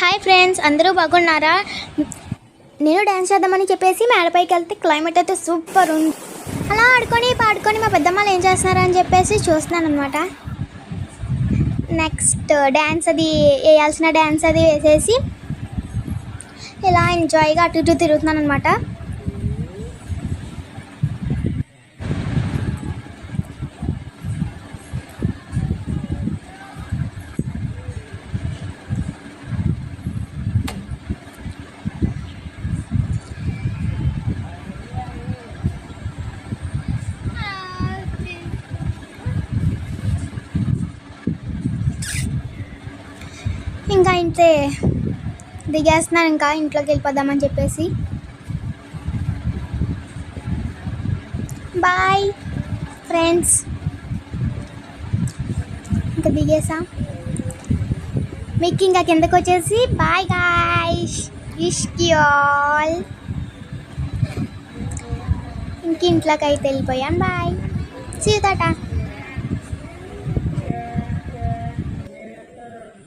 Hi friends, అందరూ బాగున్నారా? నేను డ్యాన్స్ చేద్దామని చెప్పేసి మేడపైకి వెళ్తే క్లైమేట్ అయితే సూపర్ ఉంది. అలా ఆడుకొని పాడుకొని మా పెద్దమ్మలు ఏం చేస్తున్నారని చెప్పేసి చూస్తున్నాను అనమాట. నెక్స్ట్ డ్యాన్స్ అది వేయాల్సిన డ్యాన్స్ అది వేసేసి ఇలా ఎంజాయ్గా అటు ఇటు తిరుగుతున్నాను అనమాట. ఇంకా ఇంతే దిగేస్తున్నాను, ఇంకా ఇంట్లోకి వెళ్ళిపోదామని చెప్పేసి. బాయ్ ఫ్రెండ్స్, ఇంకా దిగేసా. మీకు ఇంకా కిందకు వచ్చేసి బాయ్ గాయ్స్, ఇష్కి ఆల్. ఇంక ఇంట్లోకి అయితే వెళ్ళిపోయాను. Bye, see you Tata.